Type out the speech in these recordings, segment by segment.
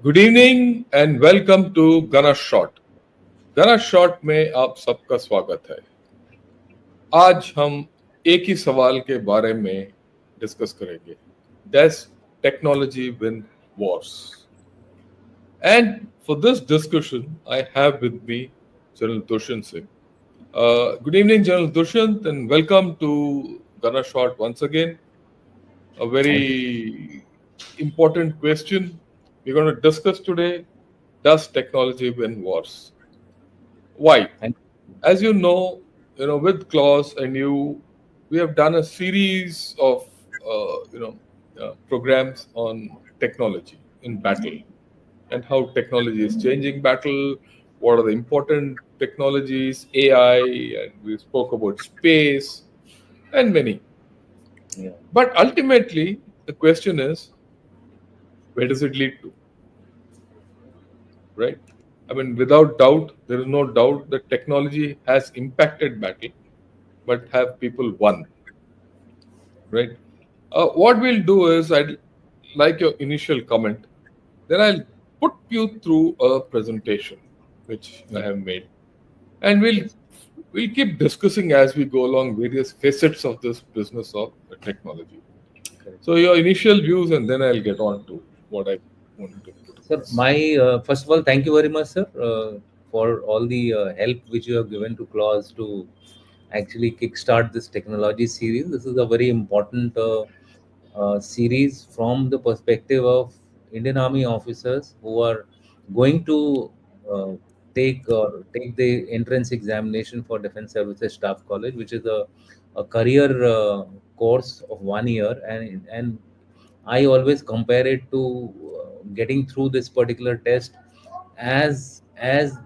Good evening and welcome to Gunner Shot. Gunner Shot में आप सबका स्वागत है। आज हम एक ही सवाल के बारे में डिस्कस करेंगे। Does technology win wars? And for this discussion I have with me General Dushyant Singh. Good evening General Dushyant and welcome to Gunner Shot once again. A Thank you. very important question we're going to discuss today. Does technology win wars? Why? Thank As with Klaus and you, we have done a series of programs on technology in battle and how technology is changing battle. What are the important technologies? AI, and we spoke about space and many. Yeah. But ultimately, the question is, where does it lead to? Right? I mean, without doubt, there is no doubt that technology has impacted battle, but have people won? Right? What we'll do is, I'd like your initial comment, then I'll put you through a presentation which I Yeah. have made, and we'll keep discussing as we go along various facets of this business of technology. Correct. So your initial views, and then I'll get on to what I wanted to put Sir, across. my first of all, thank you very much, sir, for all the help which you have given to Claus to actually kickstart this technology series. This is a very important series from the perspective of Indian Army officers who are going to uh, take the entrance examination for Defence Services Staff College, which is a career course of 1 year, and I always compare it to getting through this particular test as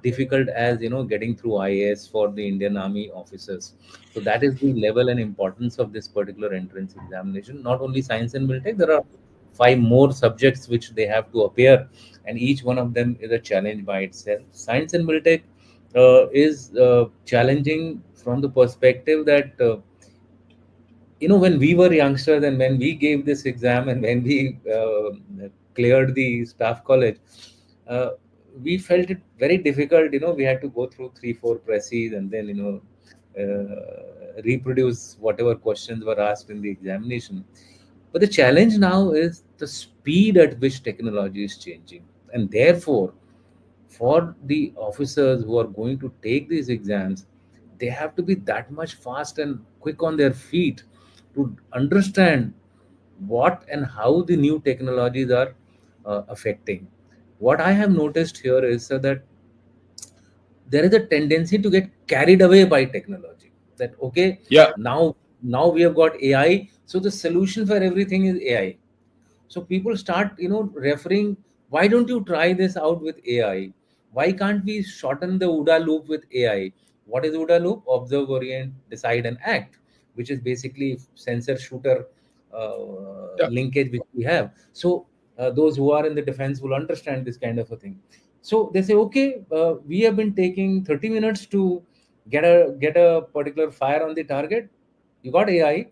difficult as getting through IAS for the Indian Army officers. So that is the level and importance of this particular entrance examination. Not only science and militech, there are five more subjects which they have to appear, and each one of them is a challenge by itself. Science and militech is challenging from the perspective that when we were youngsters and when we gave this exam and when we cleared the staff college, uh, we felt it very difficult. We had to go through 3 4 presses and then reproduce whatever questions were asked in the examination. But the challenge now is the speed at which technology is changing, and therefore for the officers who are going to take these exams, they have to be that much fast and quick on their feet to understand what and how the new technologies are affecting. What I have noticed here is that there is a tendency to get carried away by technology. That okay, Yeah, now we have got AI, so the solution for everything is AI. So people start referring, why don't you try this out with AI? Why can't we shorten the OODA loop with AI? What is OODA loop? Observe, orient, decide, and act, which is basically sensor shooter yeah, linkage which we have. So those who are in the defense will understand this kind of a thing. So they say, okay, we have been taking 30 minutes to get a particular fire on the target. You got AI,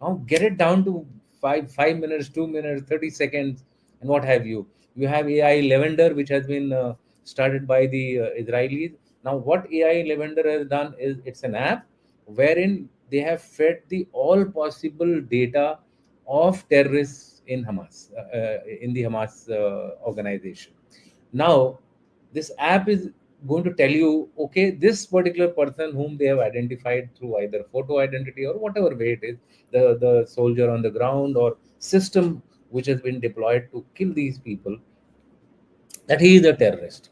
now get it down to 5 minutes, 2 minutes, 30 seconds, and what have you. You have AI Lavender, which has been started by the Israelis. Now, what AI Lavender has done is it's an app wherein they have fed the all possible data of terrorists in the Hamas organization. Now, this app is going to tell you, okay, this particular person whom they have identified through either photo identity or whatever way it is, the soldier on the ground or system which has been deployed to kill these people, that he is a terrorist.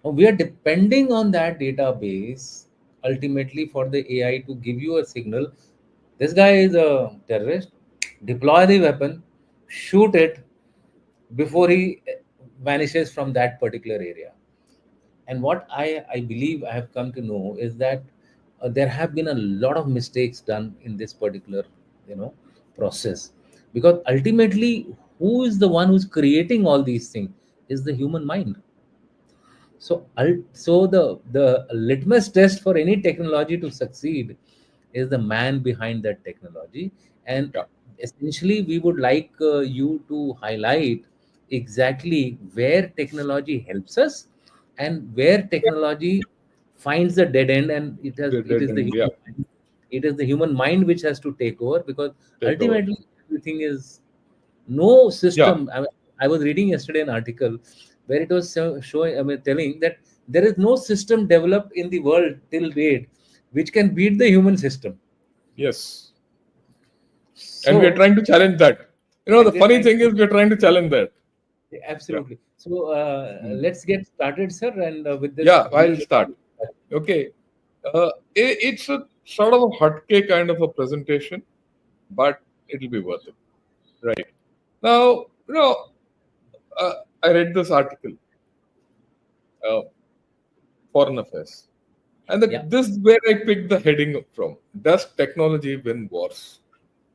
Now, we are depending on that database ultimately for the AI to give you a signal. This guy is a terrorist. Deploy the weapon, shoot it before he vanishes from that particular area. And what I believe I have come to know is that there have been a lot of mistakes done in this particular you know process, because ultimately who is the one who's creating all these things is the human mind. So the litmus test for any technology to succeed is the man behind that technology. And yeah. essentially we would like you to highlight exactly where technology helps us and where technology finds the dead end, and The it dead is the end, yeah, human mind. It is the human mind which has to take over, because take over. ultimately everything is no Yeah, system. I was reading yesterday an article where it was showing, telling that there is no system developed in the world till date which can beat the human system. yes. And we are So, trying to challenge that. The and we are funny trying thing is we are trying to challenge that. to Yeah. absolutely. So, Mm. let's get started, sir. And with this, Yeah, I'll start. Okay. It's a sort of a hotcake kind of a presentation, but it'll be worth it. Right. Now, I read this article, uh, Foreign Affairs. And Yeah. this is where I picked the heading up from. Does technology win wars?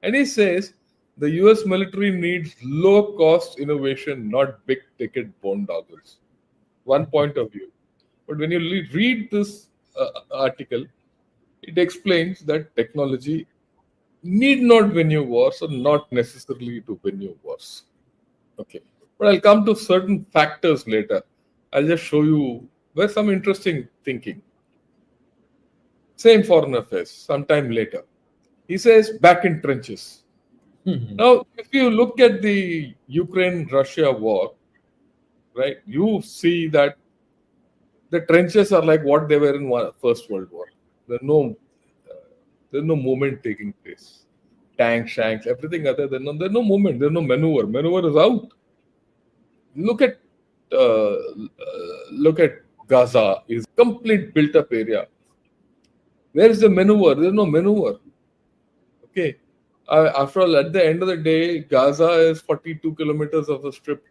And he says the US military needs low cost innovation, not big ticket boondoggles. One point of view. But when you read this article, it explains that technology need not win you wars or not necessarily to win you wars. Okay. But I'll come to certain factors later. I'll just show you where some interesting thinking. Same foreign affairs, sometime later. He says back in trenches. Mhm. Now, if you look at the Ukraine Russia war, right, you see that the trenches are like what they were in First World War. There's no, there's no movement taking place. Tanks, shanks, everything other than there's no movement, there's no maneuver. Maneuver is out. Look at look at Gaza is complete built up area. Where is the maneuver? There's no maneuver. Okay. After all, at the end of the day, Gaza is 42 kilometers of a strip,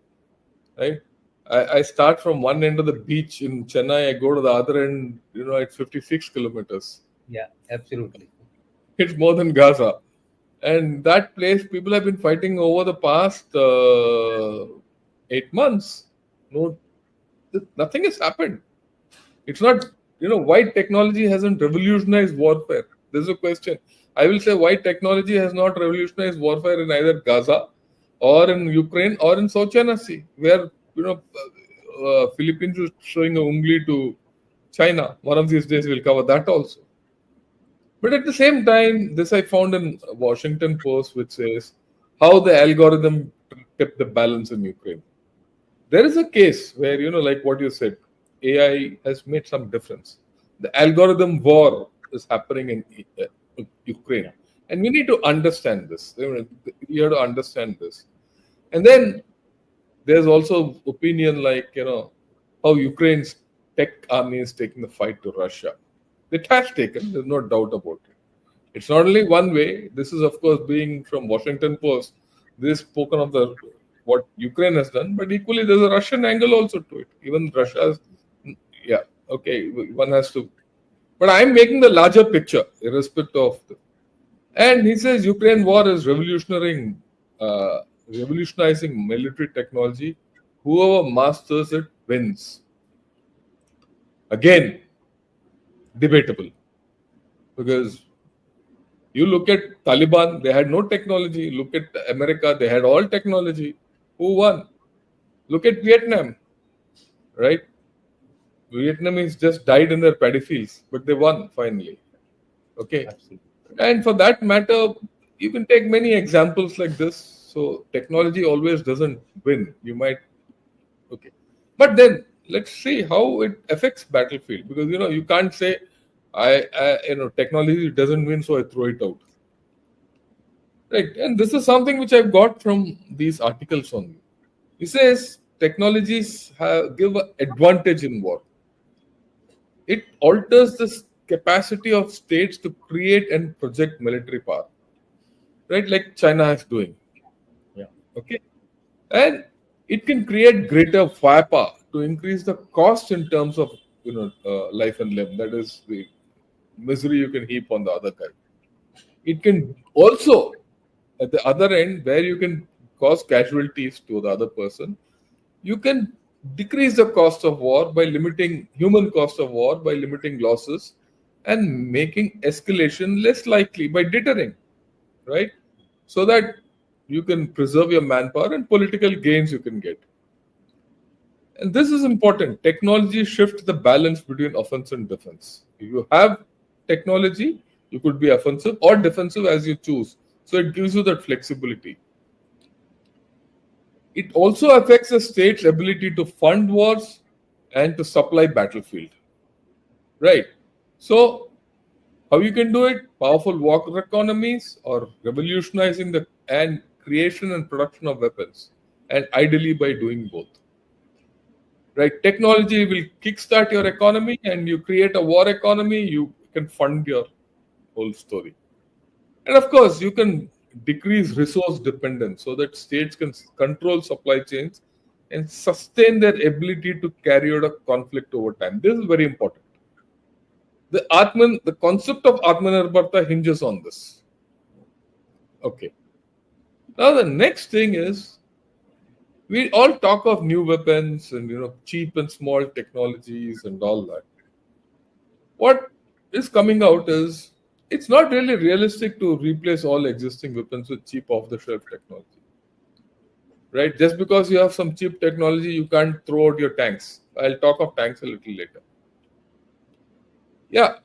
right? I start from one end of the beach in Chennai, I go to the other end, it's 56 kilometers. Yeah, absolutely. It's more than Gaza. And that place, people have been fighting over the past 8 months. No, nothing has happened. It's not, why technology hasn't revolutionized warfare. This is a question. I will say why technology has not revolutionized warfare in either Gaza or in Ukraine or in South China Sea, where, Philippines is showing a ungli to China. One of these days we'll cover that also. But at the same time, this I found in Washington Post, which says how the algorithm tipped the balance in Ukraine. There is a case where, like what you said, AI has made some difference. The algorithm war is happening in Ukraine. Yeah. And we need to understand this. You have to understand this. And then there's also opinion like, how Ukraine's tech army is taking the fight to Russia. It has taken, there's no doubt about it. It's not only one way. This is, of course, being from Washington Post. This spoken of the what Ukraine has done, but equally there's a Russian angle also to it. Even Russia's, yeah, okay, one has to. But I'm making the larger picture, irrespective of the. And he says Ukraine war is revolutionizing military technology. Whoever masters it wins. Again, debatable because you look at Taliban, they had no technology. Look at America, they had all technology. Who won? Look at Vietnam, right? Vietnamese just died in their paddy fields, but they won finally. Okay. Absolutely. And for that matter, you can take many examples like this. So technology always doesn't win. You might, okay. But then let's see how it affects battlefield because you can't say technology doesn't win, so I throw it out. Right. And this is something which I've got from these articles only. He says technologies give an advantage in war. It alters the capacity of states to create and project military power, right? Like China is doing. Yeah. Okay. And it can create greater firepower to increase the cost in terms of life and limb. That is the misery you can heap on the other guy. It can also at the other end where you can cause casualties to the other person, you can decrease the cost of war by limiting human cost of war by limiting losses and making escalation less likely by deterring, right? So that you can preserve your manpower and political gains you can get. And this is important. Technology shifts the balance between offense and defense. If you have technology, you could be offensive or defensive as you choose. So it gives you that flexibility. It also affects the state's ability to fund wars and to supply battlefield. Right. So how you can do it? Powerful war economies or revolutionizing the and creation and production of weapons, and ideally by doing both. Right? Technology will kickstart your economy, and you create a war economy. You can fund your whole story, and of course, you can decrease resource dependence so that states can control supply chains and sustain their ability to carry out a conflict over time. This is very important. The concept of Atmanirbharta hinges on this. Okay. Now the next thing is we all talk of new weapons and cheap and small technologies and all that. What is coming out is it's not really realistic to replace all existing weapons with cheap off-the-shelf technology. Right? Just because you have some cheap technology, you can't throw out your tanks. I'll talk of tanks a little later. Yeah,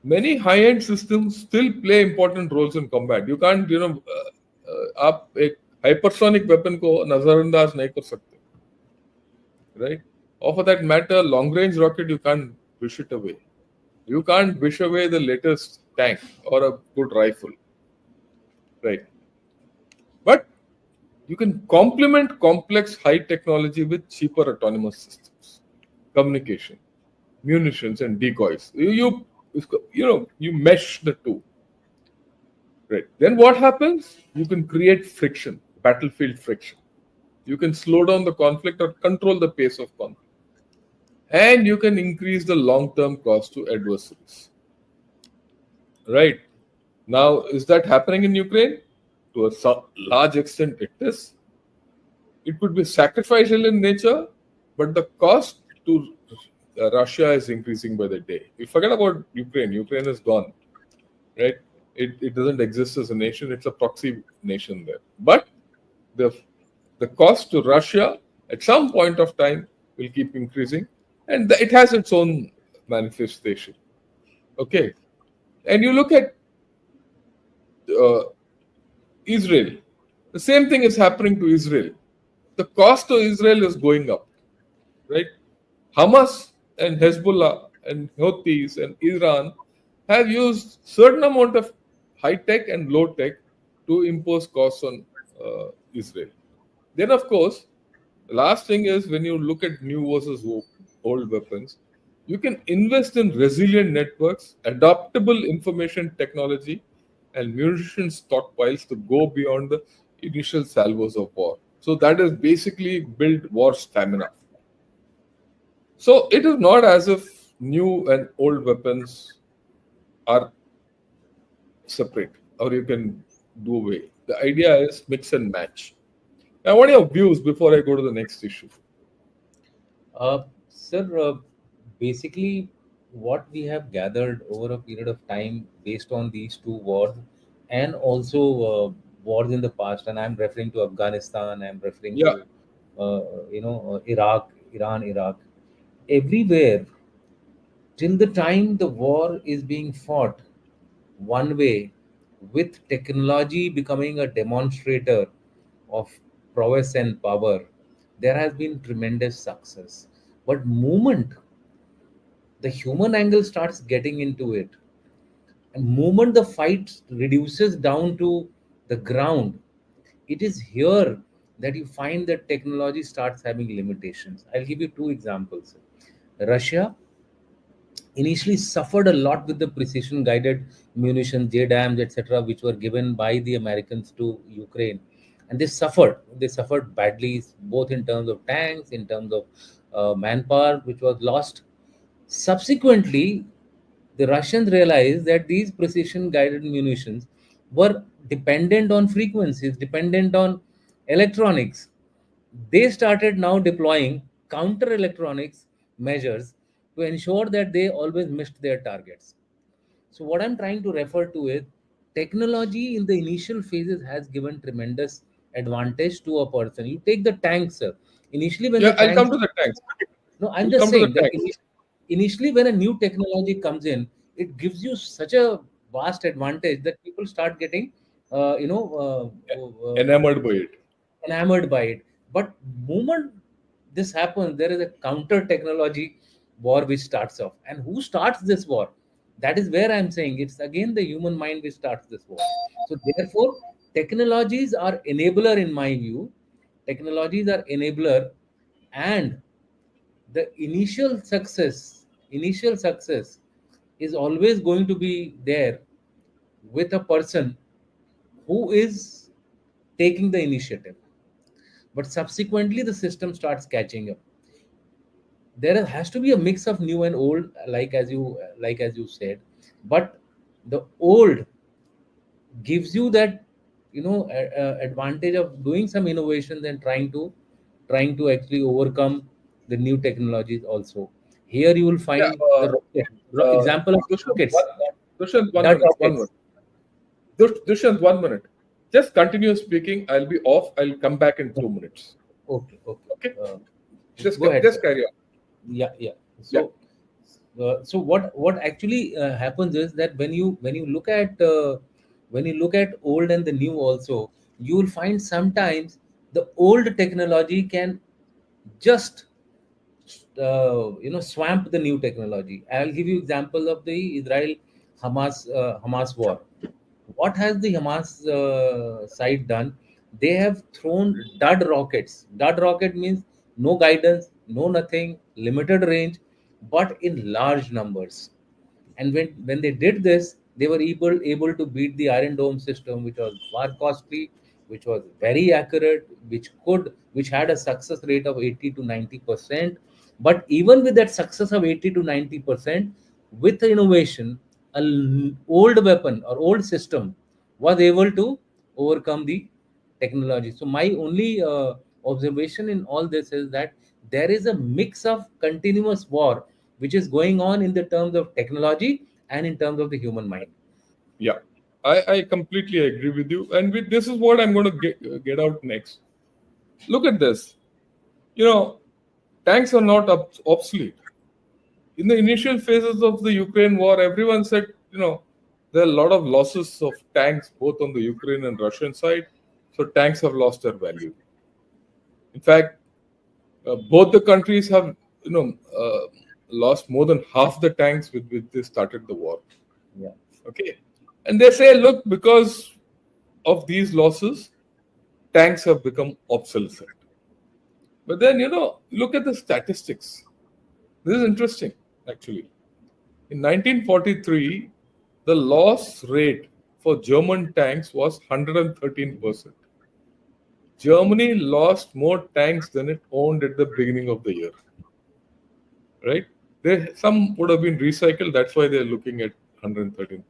many high-end systems still play important roles in combat. You can't, आप एक hypersonic weapon को नजरअंदाज नहीं कर सकते, right? Or for that matter, long-range rocket you can't wish it away. You can't wish away the latest tank or a good rifle, right? But you can complement complex high technology with cheaper autonomous systems, communication, munitions, and decoys. You mesh the two. Right. Then what happens? You can create friction, battlefield friction. You can slow down the conflict or control the pace of conflict. And you can increase the long-term cost to adversaries. Right. Now, is that happening in Ukraine? To a large extent, it is. It could be sacrificial in nature, but the cost to Russia is increasing by the day. You forget about Ukraine. Ukraine is gone. Right? It doesn't exist as a nation. It's a proxy nation there. But the cost to Russia at some point of time will keep increasing, and it has its own manifestation. Okay, and you look at Israel. The same thing is happening to Israel. The cost to Israel is going up, right? Hamas and Hezbollah and Houthis and Iran have used certain amount of high tech and low tech to impose costs on Israel. Then, of course, the last thing is when you look at new versus old weapons, you can invest in resilient networks, adaptable information technology, and munition stockpiles to go beyond the initial salvos of war. So that is basically build war stamina. So it is not as if new and old weapons are separate or you can do away. The idea is mix and match. Now, what are your views before I go to the next issue? Sir, basically, what we have gathered over a period of time based on these two wars and also wars in the past, and I'm referring to Afghanistan, I'm referring Yeah, to, Iraq, Iran, Iraq, everywhere, till the time the war is being fought one way, with technology becoming a demonstrator of prowess and power, there has been tremendous success. But moment the human angle starts getting into it, and moment the fight reduces down to the ground, it is here that you find that technology starts having limitations. I'll give you two examples. Russia initially suffered a lot with the precision guided munitions, JDAMs, etc., which were given by the Americans to Ukraine. And they suffered. They suffered badly, both in terms of tanks, in terms of manpower, which was lost. Subsequently, the Russians realized that these precision guided munitions were dependent on frequencies, dependent on electronics. They started now deploying counter electronics measures to ensure that they always missed their targets. So, what I'm trying to refer to is technology in the initial phases has given tremendous advantage to a person. You take the tanks, sir. Initially, when the Yeah, I'll come tanks, to the tanks. no, I'm We'll just come to the saying that tanks. initially, when a new technology comes in, it gives you such a vast advantage that people start getting, Enamored by it. enamored by it. But moment this happens, there is a counter technology war which starts off. And who starts this war? That is where I'm saying it's again the human mind which starts this war. So therefore, technologies are enabler in my view. Technologies are enabler, and the initial success is always going to be there with a person who is taking the initiative, but subsequently the system starts catching up. There has to be a mix of new and old, like as you said, but the old gives you that, advantage of doing some innovations and trying to actually overcome the new technologies also. Here you will Yeah, find the uh, example of Dushyant, rockets, Dushyant, dud 1 minute, 1 minute. rockets. Dushyant, 1 minute. Just continue speaking. I'll be off. I'll come back in 2 minutes. Okay, okay. Okay? uh, Just Go ahead, just sir. carry on. Yeah, yeah. Yeah. So what actually happens is that when you look at old and the new also, you will find sometimes the old technology can just swamp the new technology. I'll give you example of the Israel Hamas war. What has the Hamas side done? They have thrown dud rockets. Dud rocket means no guidance, no nothing, limited range, but in large numbers. And when they did this, they were able to beat the Iron Dome system, which was far costly, which was very accurate, which had a success rate of 80 to 90%. But even with that success of 80 to 90%, with the innovation, an old weapon or old system was able to overcome the technology. So my only observation in all this is that there is a mix of continuous war which is going on in the terms of technology and in terms of the human mind. Yeah. I completely agree with you. And with this is what I'm going to get out next. Look at this. You know, tanks are not obsolete. In the initial phases of the Ukraine war, everyone said, there are a lot of losses of tanks both on the Ukraine and Russian side. So tanks have lost their value. In fact, both the countries have, lost more than half the tanks with which they started the war. Yeah. Okay. And they say, look, because of these losses, tanks have become obsolete. But then, look at the statistics. This is interesting, actually. In 1943, the loss rate for German tanks was 113%. Germany lost more tanks than it owned at the beginning of the year, right? Some would have been recycled, that's why they're looking at 113%.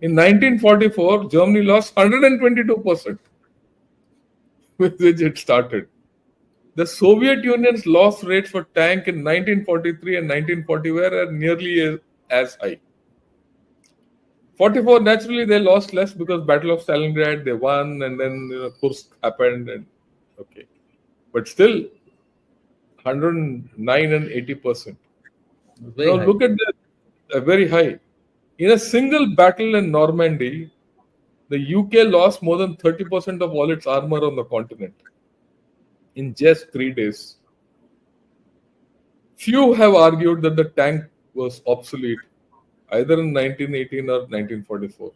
In 1944, Germany lost 122% with which it started. The Soviet Union's loss rates for tank in 1943 and 1940 were nearly as high. 44, naturally they lost less because Battle of Stalingrad they won, and then Kursk happened, and okay, but still 109 and 80%. Very Now high. look at the very high. In a single battle in Normandy, the UK lost more than 30% of all its armor on the continent in just 3 days. Few have argued that the tank was obsolete either in 1918 or 1944.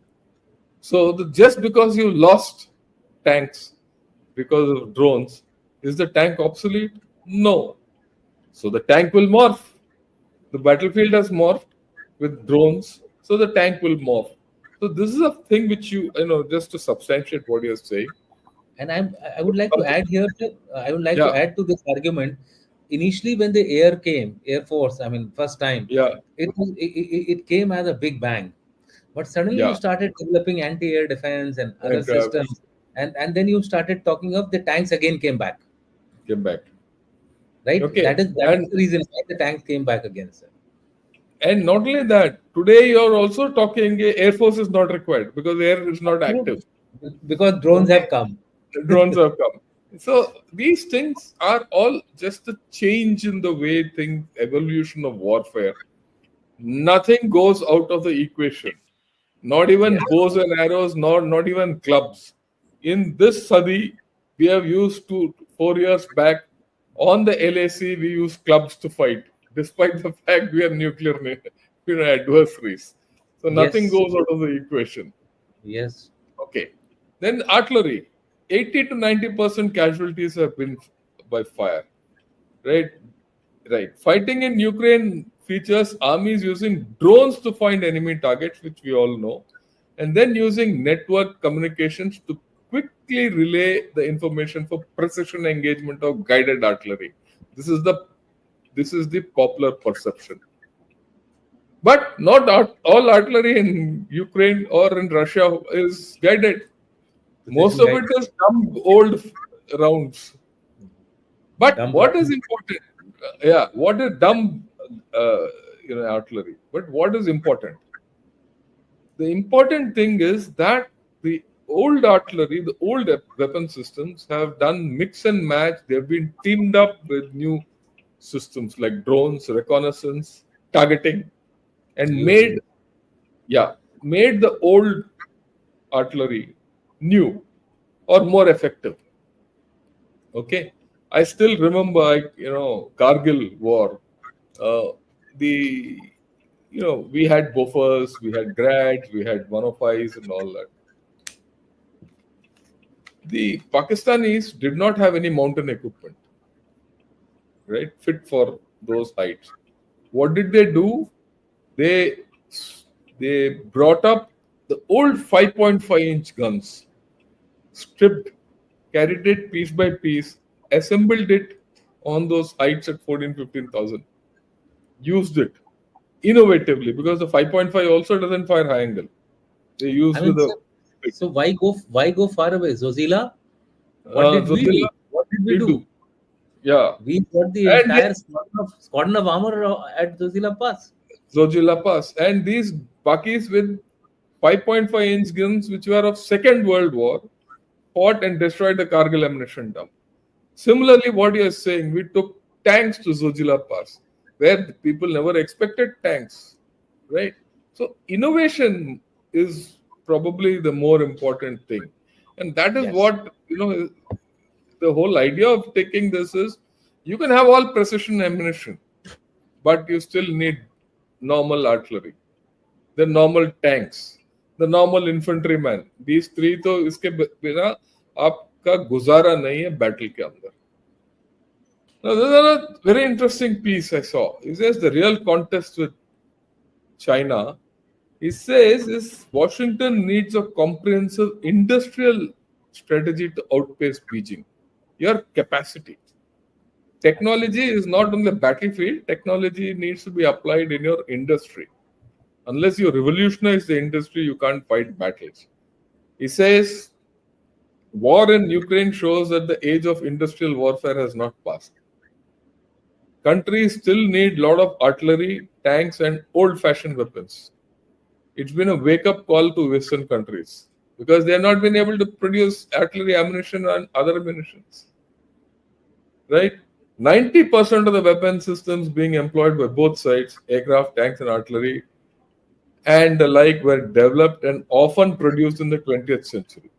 So just because you lost tanks because of drones, is the tank obsolete? No. So the tank will morph. The battlefield has morphed with drones, so the tank will morph. So this is a thing which just to substantiate what you're saying. And I would like to add here, I would like to Yeah, add to this argument. Initially, when the Air Force, I mean, first time, yeah, it came as a big bang. But suddenly you yeah. started developing anti-air defense and other Aircrafts systems, and then you started talking of the tanks again came back, came back. right? Okay, That is the reason why the tanks came back again, sir. and not only that, today you're also talking Air Force is not required because air is not active. Absolutely. Because drones Okay, have come. drones have come. So these things are all just a change in the way things, evolution of warfare. Nothing goes out of the equation. Not even Yes. bows and arrows, not even clubs. In this Sadi, we have used 4 years back on the LAC, we use clubs to fight, despite the fact we are nuclear adversaries. So nothing Yes. goes out of the equation. Yes. Okay. Then artillery. 80 to 90% casualties have been by fire. Right? Right. Fighting in Ukraine features armies using drones to find enemy targets, which we all know, and then using network communications to quickly relay the information for precision engagement of guided artillery. This is the popular perception. But not all artillery in Ukraine or in Russia is guided. Most Precision of guide. it is dumb old rounds. But Dumb what is round. important? Yeah, what is dumb, uh, artillery? But what is important? The important thing is that the old artillery, the old weapon systems have done mix and match. They've been teamed up with new systems like drones, reconnaissance, targeting, and UAV. made the old artillery new or more effective. Okay, I still remember, Kargil war. Uh, the we had Bofors, we had Grads, we had 105s and all that. The Pakistanis did not have any mountain equipment, right, fit for those heights. What did they do? They they brought up the old 5.5-inch guns, stripped, carried it piece by piece, assembled it on those heights at 14, 15,000, used it innovatively because the 5.5 also doesn't fire high angle. They I used mean, with a so why go far away? Zozila, what did we Zotila do? What did we did do? do. Yeah. We got the And entire squadron of armor at Zozila Pass. Zojila Pass. And these Pakis with 5.5-inch guns, which were of Second World War, fought and destroyed the Kargil ammunition dump. Similarly, what you are saying, we took tanks to Zojila Pass, where the people never expected tanks, right? So innovation is probably the more important thing, and that is Yes. what the whole idea of taking this is you can have all precision ammunition, but you still need normal artillery, the normal tanks, the normal infantryman. These three तो इसके बिना आपका गुजारा नहीं है battle के अंदर. Now, there's another very interesting piece I saw. It says the real contest with China. It says is Washington needs a comprehensive industrial strategy to outpace Beijing. Your capacity. Technology is not on the battlefield. Technology needs to be applied in your industry. Unless you revolutionize the industry, you can't fight battles. He says war in Ukraine shows that the age of industrial warfare has not passed. Countries still need a lot of artillery, tanks, and old-fashioned weapons. It's been a wake-up call to Western countries because they have not been able to produce artillery ammunition and other ammunitions. Right? 90% of the weapon systems being employed by both sides, aircraft, tanks, and artillery, and the like, were developed and often produced in the 20th century.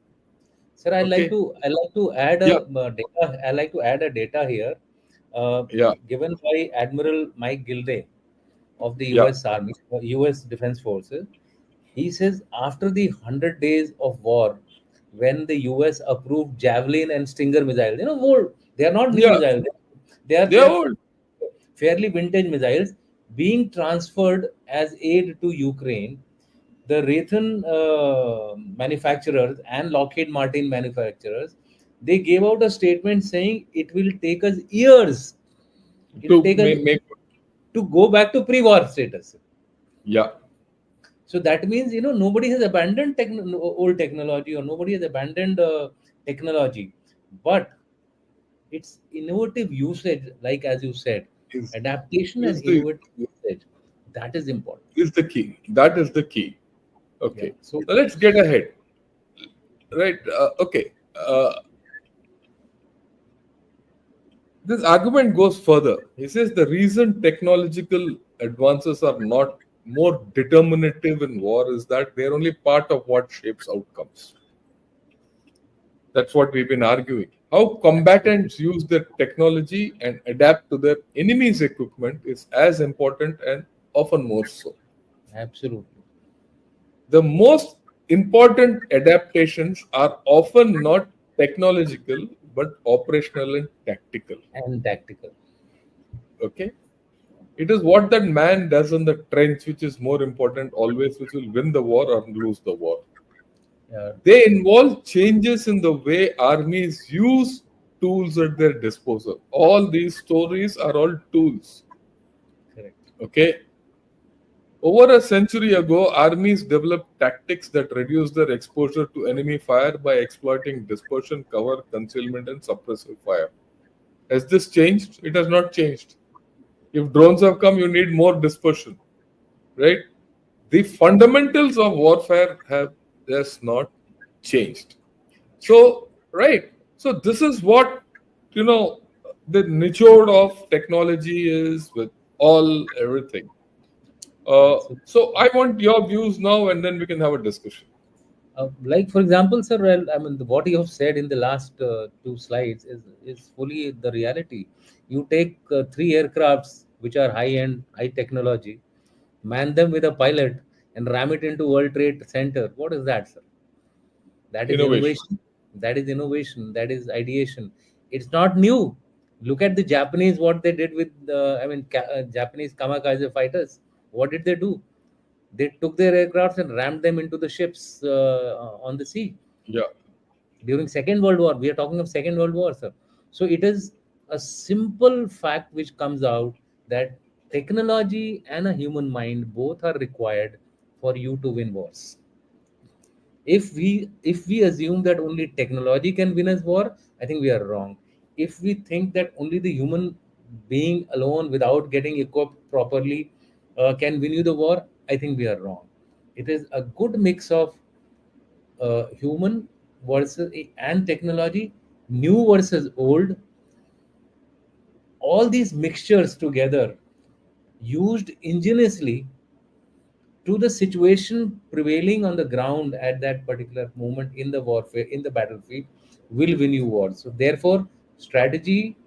Sir, Okay? I like to add a Yeah, data. I like to add a data here, uh, yeah, given by Admiral Mike Gilday of the yeah, U.S. Army, U.S. Defense Forces. He says after the 100 days of war, when the U.S. approved Javelin and Stinger missiles, old, they are not new yeah. missiles. They They are are old. fairly vintage missiles being transferred as aid to Ukraine. The Raytheon manufacturers and Lockheed Martin manufacturers, they gave out a statement saying it will take us years. It will To take us make. to go back to pre-war status. Yeah, So that means nobody has abandoned old technology, or nobody has abandoned technology, but it's innovative usage, like as you said, is adaptation and is the innovative usage, that is important. is the key. That is the key. Yeah. Okay, So so let's get ahead. Right. Okay. This argument goes further. He says the reason technological advances are not more determinative in war is that they're only part of what shapes outcomes. That's what we've been arguing. How Absolutely. combatants use their technology and adapt to their enemy's equipment is as important and often more so. Absolutely. The most important adaptations are often not technological but operational and tactical. And tactical. Okay? It is what that man does in the trench which is more important always, which will win the war or lose the war. Yeah, They involve changes in the way armies use tools at their disposal. All these stories are all tools. correct. Okay. Over a century ago, armies developed tactics that reduce their exposure to enemy fire by exploiting dispersion, cover, concealment, and suppressive fire. Has this changed? It has not changed. If drones have come, you need more dispersion, right? The fundamentals of warfare have just not changed. So, right. So this is what you know the nichode of technology is with all everything. So, So I want your views now, and then we can have a discussion. like for example, sir, well, I mean, what you have said in the last two slides is fully the reality. You take three aircrafts which are high end, high technology, man them with a pilot, and ram it into World Trade Center. What is that, sir? That is Innovation. innovation. That is innovation. That is ideation. It's not new. Look at the Japanese, what they did with Japanese kamikaze fighters. What did they do? They took their aircrafts and rammed them into the ships on the sea Yeah, during Second World War. We are talking of Second World War, sir. So it is a simple fact which comes out that technology and a human mind both are required for you to win wars. If we assume that only technology can win us war, I think we are wrong. If we think that only the human being alone without getting equipped properly can win you the war, I think we are wrong. It is a good mix of human versus and technology, new versus old, all these mixtures together used ingeniously to the situation prevailing on the ground at that particular moment in the warfare, in the battlefield, will win you wars. So therefore, strategy,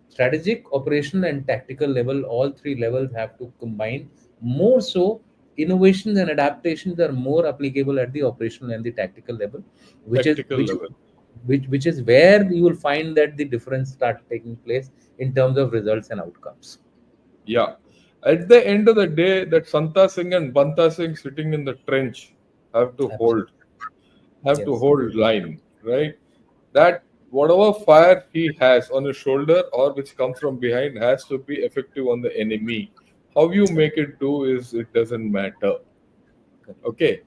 strategic, operational, and tactical level, all three levels have to combine. More so, innovations and adaptations are more applicable at the operational and the tactical level, which is tactical level. which is where you will find that the difference start taking place in terms of results and outcomes. Yeah. At the end of the day, that Santa Singh and Banta Singh sitting in the trench have to hold, Absolutely. have to Yes. hold line, right? That whatever fire he has on his shoulder or which comes from behind has to be effective on the enemy. How you make it do is it doesn't matter. Correct. Okay.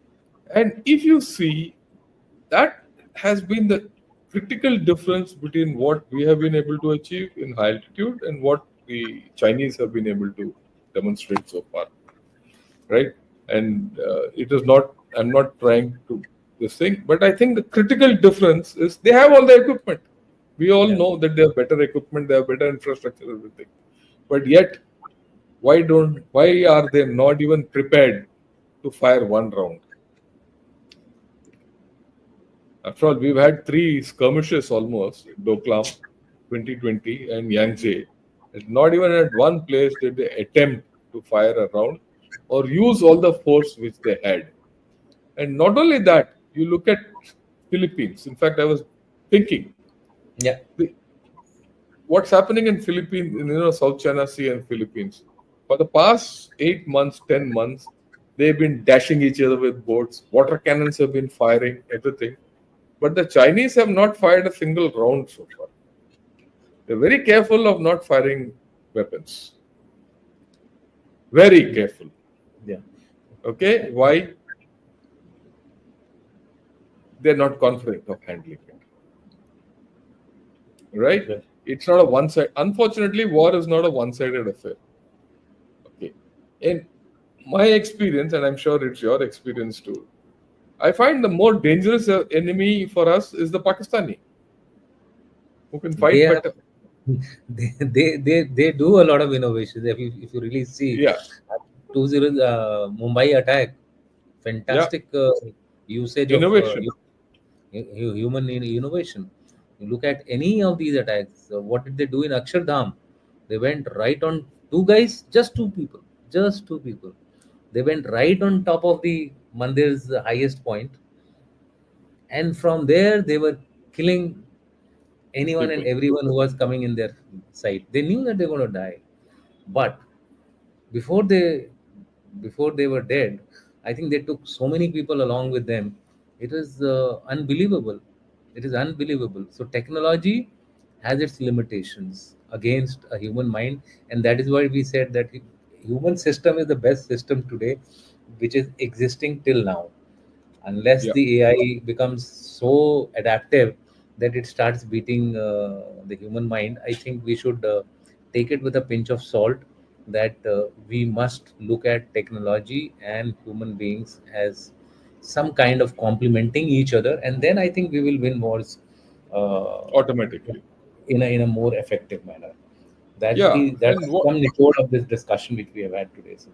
And if you see, that has been the critical difference between what we have been able to achieve in high altitude and what the Chinese have been able to demonstrate so far, right? And it is not, I'm not trying to this thing, but I think the critical difference is they have all the equipment. We all Yeah. know that they have better equipment, they have better infrastructure, everything. But yet, why are they not even prepared to fire one round? After all, we've had three skirmishes almost, Doklam, 2020, and Yangtze. And not even at one place did they attempt to fire a round or use all the force which they had. And not only that, you look at Philippines. In fact, I was thinking, Yeah. the, what's happening in Philippines, in South China Sea and Philippines. For the past 8 months, 10 months, they've been dashing each other with boats. Water cannons have been firing, everything. But the Chinese have not fired a single round so far. They're very careful of not firing weapons. Very careful. Yeah. Okay, why? They're not confident of handling it. Right? Okay. It's not a one side. Unfortunately, war is not a one-sided affair. Okay. In my experience, and I'm sure it's your experience too, I find the more dangerous enemy for us is the Pakistani, who can They fight have better. They do a lot of innovations. If you really see, Yeah, 20 Mumbai attack, yeah, fantastic usage of innovation. human innovation. You look at any of these attacks. What did they do in Akshardham? They went right on two guys, just two people. They went right on top of the mandir's highest point, and from there they were killing anyone and People. everyone who was coming in their sight. They knew that they were going to die, but before they before they were dead, I think they took so many people along with them. It is unbelievable. It is unbelievable. So technology has its limitations against a human mind, and that is why we said that human system is the best system today, which is existing till now. Unless Yeah, the AI becomes so adaptive that it starts beating the human mind, I think we should take it with a pinch of salt, that we must look at technology and human beings as some kind of complementing each other, and then I think we will win wars uh, automatically. in a more effective manner. That's Yeah, the that's some nichode of this discussion which we have had today. So,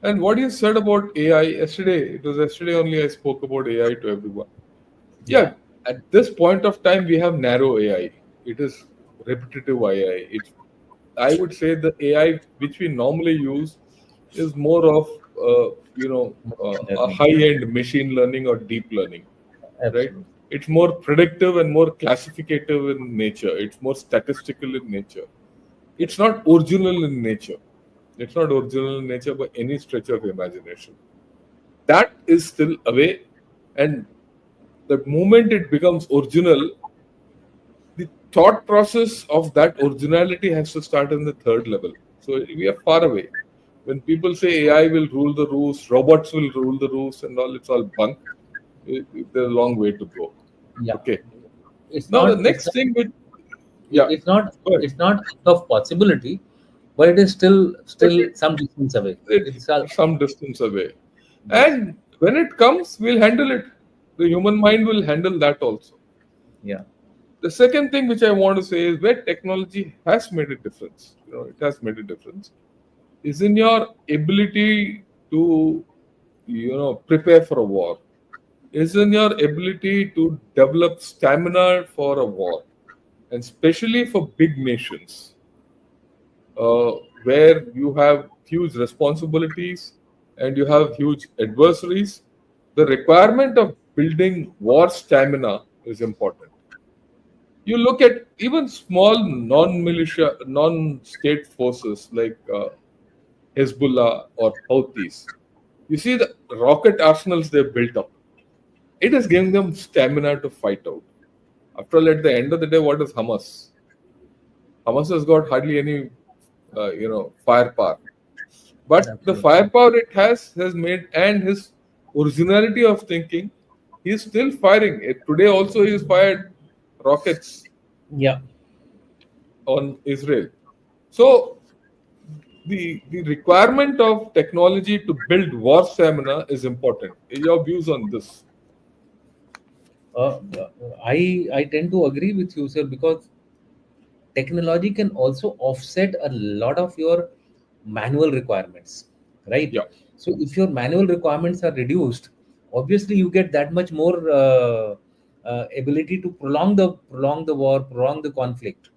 and what you said about AI yesterday, it was yesterday only I spoke about AI to everyone. yeah, Yeah, at this point of time, we have narrow AI. It is repetitive AI. I would say the AI which we normally use is more of, a learning, high-end machine learning or deep learning, right? absolutely. It's more predictive and more classificative in nature. It's more statistical in nature. It's not original in nature. It's not original in nature by any stretch of imagination. That is still away, and the moment it becomes original, the thought process of that originality has to start in the third level. So we are far away. When people say AI will rule the roost, robots will rule the roost, and all, it's all bunk. There's a long way to go. Yeah, Okay. it's Now the not it's next not thing, which it- yeah, it's not go ahead. it's not out of possibility, but it is But still some distance away. it's It's all, some distance away, yes, and when it comes, we'll handle it. The human mind will handle that also. yeah, The second thing which I want to say is where technology has made a difference. It has made a difference is in your ability to prepare for a war, is in your ability to develop stamina for a war, and especially for big nations, uh, where you have huge responsibilities and you have huge adversaries. The requirement of building war stamina is important. You look at even small non-militia, non-state forces like Hezbollah or Houthis. You see the rocket arsenals they've built up. It is giving them stamina to fight out. After all, at the end of the day, what is Hamas? Hamas has got hardly any, firepower. But the absolutely. firepower it has made, and his originality of thinking, he's still firing. Today also, he's fired rockets Yeah. on Israel. So the requirement of technology to build war stamina is important. Your views on this? Uh, I tend to agree with you, sir, because technology can also offset a lot of your manual requirements, right? Yeah, So if your manual requirements are reduced, obviously you get that much more ability to prolong the war, prolong the conflict.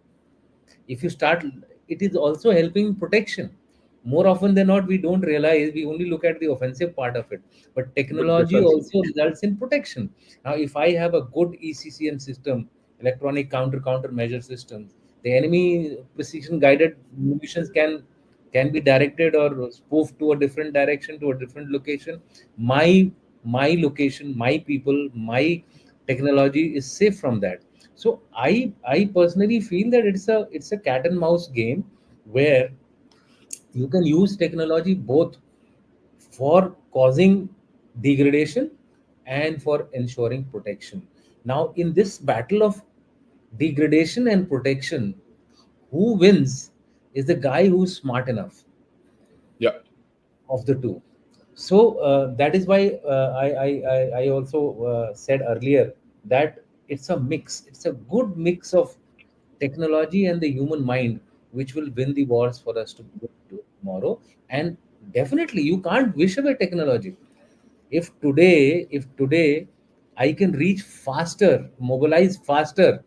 If you start, it is also helping protection. More often than not, we don't realize, we only look at the offensive part of it, but but technology defensive. also results in protection. Now if I have a good ECCM system, electronic counter measure systems, the enemy precision guided munitions can be directed or spoofed to a different direction, to a different location. My my location, my people, my technology is safe from that. So I personally feel that it's a cat and mouse game, where you can use technology both for causing degradation and for ensuring protection. Now in this battle of degradation and protection, who wins is the guy who's smart enough Yeah, of the two. So that is why I also said earlier that it's a mix. It's a good mix of technology and the human mind which will win the wars for us to go to tomorrow. And definitely you can't wish away technology. If today I can reach faster, mobilize faster,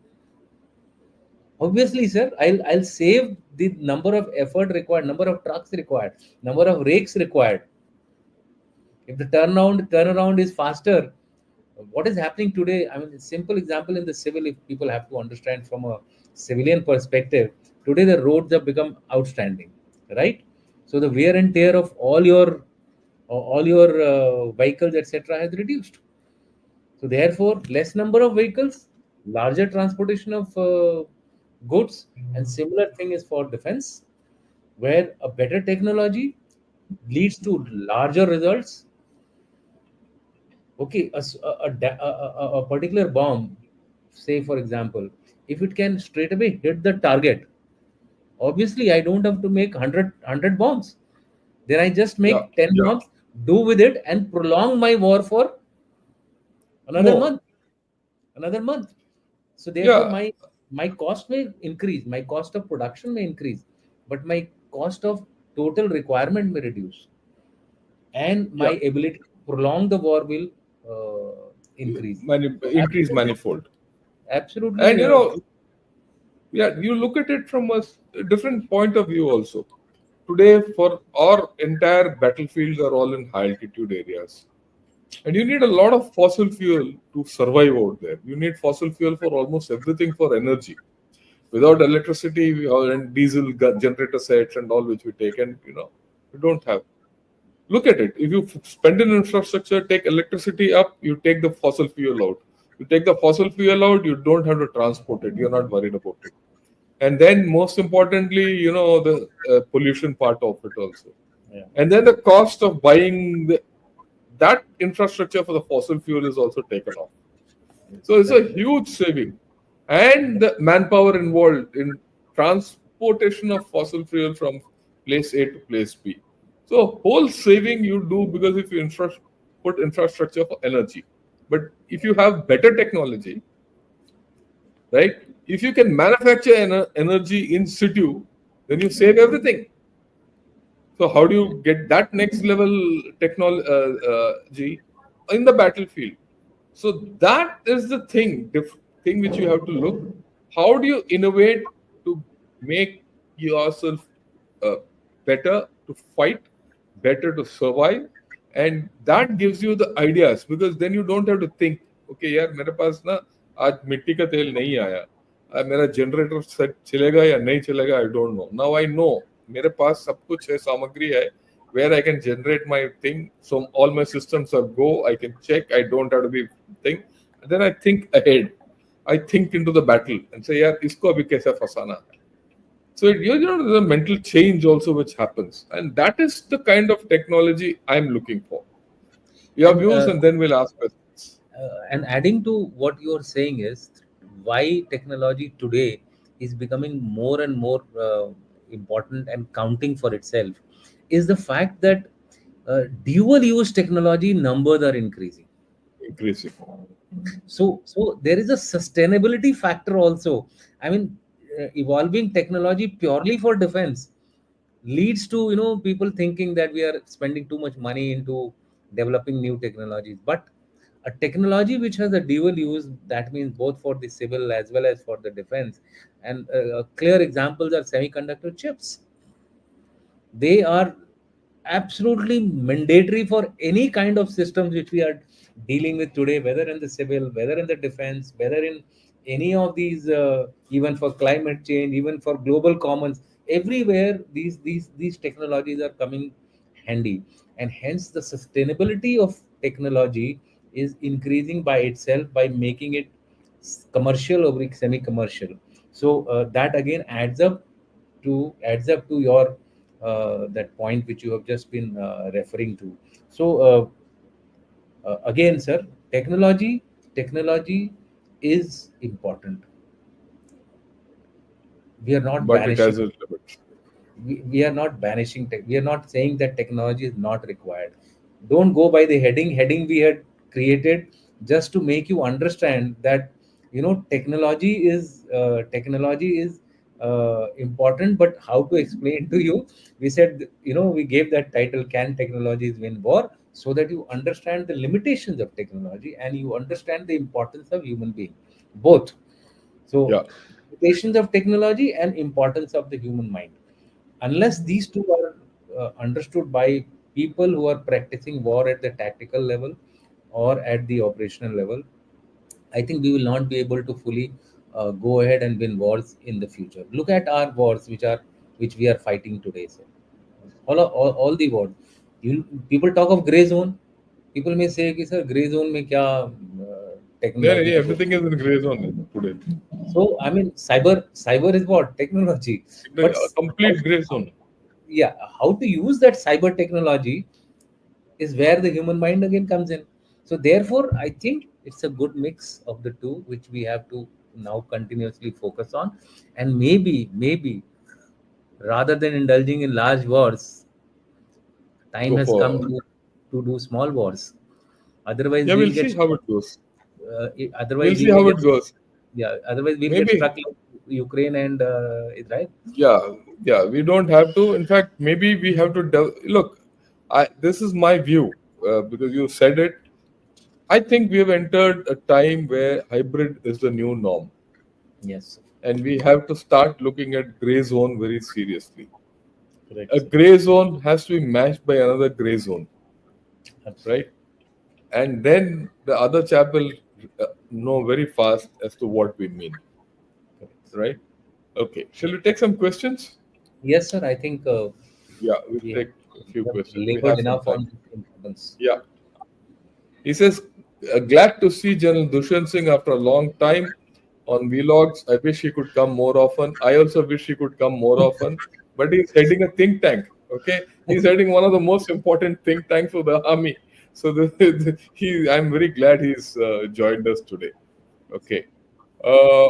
obviously, sir, I'll save the number of effort required, number of trucks required, number of rakes required. If the turnaround is faster, what is happening today? I mean, a simple example in the civil, if people have to understand from a civilian perspective, today the roads have become outstanding, right? So the wear and tear of all your vehicles, etc., has reduced. So therefore, less number of vehicles, larger transportation of goods, and similar thing is for defense, where a better technology leads to larger results. Okay, a particular bomb, say for example, if it can straight away hit the target, obviously I don't have to make 100 bombs. Then I just Yeah, make 10 bombs, do with it, and prolong my war for another more. month, another month. So therefore, Yeah, my cost may increase, my cost of production may increase, but my cost of total requirement may reduce, and my yeah. ability to prolong the war will increase. So Increase manifold. And absolutely, yeah, you look at it from a different point of view also. Today, for our entire battlefields are all in high altitude areas. And you need a lot of fossil fuel to survive out there. You need fossil fuel for almost everything for energy. Without electricity and diesel generator sets and all which we take, and we don't have. Look at it. If you spend in infrastructure, take electricity up, you take the fossil fuel out. You take the fossil fuel out, you don't have to transport it. You're not worried about it. And then, most importantly, the pollution part of it also. yeah, And then the cost of buying that infrastructure for the fossil fuel is also taken off. So it's a that's huge saving. And the manpower involved in transportation of fossil fuel from place A to place B. So whole saving you do because if you put infrastructure for energy. But if you have better technology, right? If you can manufacture energy in situ, then you save everything. So how do you get that next level technology in the battlefield? So that is the thing which you have to look. How do you innovate to make yourself uh, better to fight, better to survive, and that gives you the ideas because then you don't have to think. Okay, यार मेरे पास ना आज मिट्टी का तेल नहीं आया, मेरा जनरेटर सेट चलेगा या नहीं चलेगा, I don't know. Now I know मेरे पास सब कुछ है, सामग्री है, where I can generate my thing. So all my systems are go. I can check. I don't have to be think. And then I think ahead. I think into the battle and say, "यार इसको अभी कैसे फंसाना है?" So there's a mental change also which happens, and that is the kind of technology I'm looking for. Your and views, and then we'll ask questions. and adding to what you're saying is why technology today is becoming more and more important and counting for itself is the fact that dual use technology numbers are increasing. Increasing. So there is a sustainability factor also. I mean, evolving technology purely for defense leads to people thinking that we are spending too much money into developing new technologies, but a technology which has a dual use, that means both for the civil as well as for the defense. And clear examples are semiconductor chips. They are absolutely mandatory for any kind of systems which we are dealing with today, whether in the civil, whether in the defense, whether in any of these, even for climate change, even for global commons. Everywhere these technologies are coming handy, and hence the sustainability of technology is increasing by itself by making it commercial over semi-commercial. So that again adds up to your that point which you have just been referring to. So again, sir, technology is important. We are not But it has banishing. its limits. We are not banishing tech. We are not saying that technology is not required. Don't go by the heading we had created just to make you understand that Technology is important, but how to explain to you? We said, we gave that title, "Can Technologies Win War?" So that you understand the limitations of technology and you understand the importance of human being, both. So, Yeah. limitations of technology and importance of the human mind. Unless these two are understood by people who are practicing war at the tactical level or at the operational level, I think we will not be able to fully go ahead and win wars in the future. Look at our wars, which we are fighting today. Sir. All the wars. People talk of gray zone. People may say, कि sir, gray zone में क्या Yeah, technology yeah, की everything is in gray zone today. So I mean, cyber is what technology, but A how, complete gray zone. yeah, how to use that cyber technology is where the human mind again comes in. So therefore, I think it's a good mix of the two, which we have to now continuously focus on, and maybe rather than indulging in large wars, time Go has come for. to do small wars. Otherwise, Yeah, we'll we'll see get how stuck. it goes. Otherwise, We'll we see may how get it goes. yeah. Otherwise, we'll get Maybe. stuck like Ukraine and Israel. Yeah, yeah. We don't have to. In fact, maybe we have to look. This is my view because you said it. I think we have entered a time where hybrid is the new norm, Yes, and we have to start looking at gray zone very seriously. correct, A sir. gray zone has to be matched by another gray zone, Absolutely. right? And then the other chap will know very fast as to what we mean, Correct. right? Okay. Shall Yeah. we take some questions? Yes, sir. I think Yeah, we'll we take a few have questions. We labored have some enough time. on importance. Yeah. He says, glad to see General Dushyant Singh after a long time on vlogs. I wish he could come more often. I also wish he could come more often. But he's heading a think tank. Okay, he's heading one of the most important think tanks for the army. So I'm very glad he's joined us today. Okay, uh,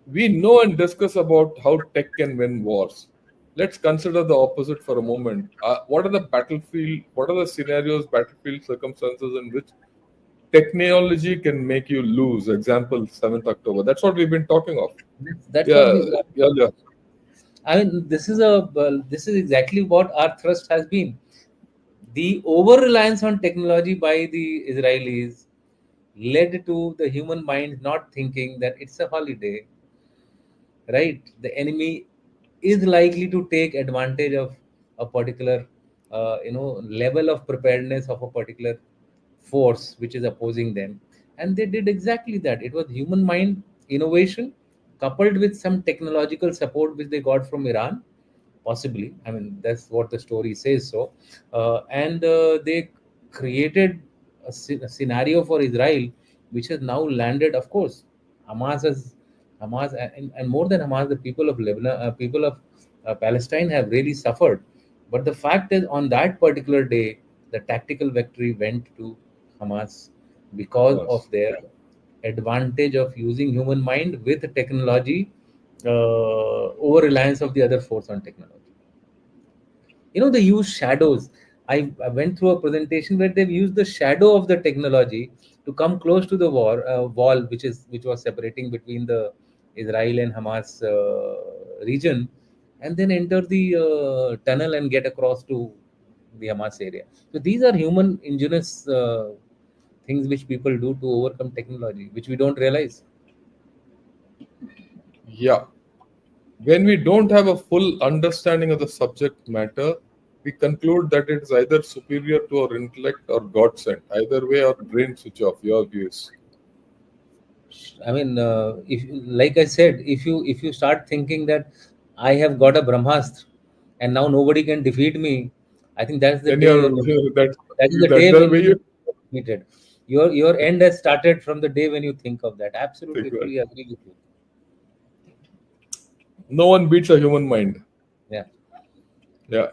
we know and discuss about how tech can win wars. Let's consider the opposite for a moment. What are the battlefield? What are the scenarios, battlefield circumstances in which technology can make you lose? Example, 7th October. That's what we've been talking of. That's what Yeah, we want. yeah, yeah. I mean, this is exactly what our thrust has been. The over reliance on technology by the Israelis led to the human mind not thinking that it's a holiday, right? The enemy is likely to take advantage of a particular level of preparedness of a particular force which is opposing them, and they did exactly that. It was human mind innovation coupled with some technological support which they got from Iran, possibly. I mean, that's what the story says. So and they created a scenario for Israel which has now landed. Of course, Hamas has Hamas, and more than Hamas, the people of Lebanon, people of Palestine have really suffered. But the fact is, on that particular day, the tactical victory went to Hamas because Hamas. of their advantage of using human mind with technology over reliance of the other force on technology. They use shadows. I went through a presentation where they've used the shadow of the technology to come close to the wall which was separating between the Israel and Hamas region, and then enter the tunnel and get across to the Hamas area. So these are human ingenious things which people do to overcome technology, which we don't realize. Yeah. When we don't have a full understanding of the subject matter, we conclude that it is either superior to our intellect or God sent. Either way, our brain switch off. Your views. I mean, if like I said, if you start thinking that I have got a Brahmastra and now nobody can defeat me, I think that's the Then day. That is the day that when way you you are defeated. Your end has started from the day when you think of that. think Absolutely, that. fully agree with you. No one beats a human mind. Yeah. Yeah.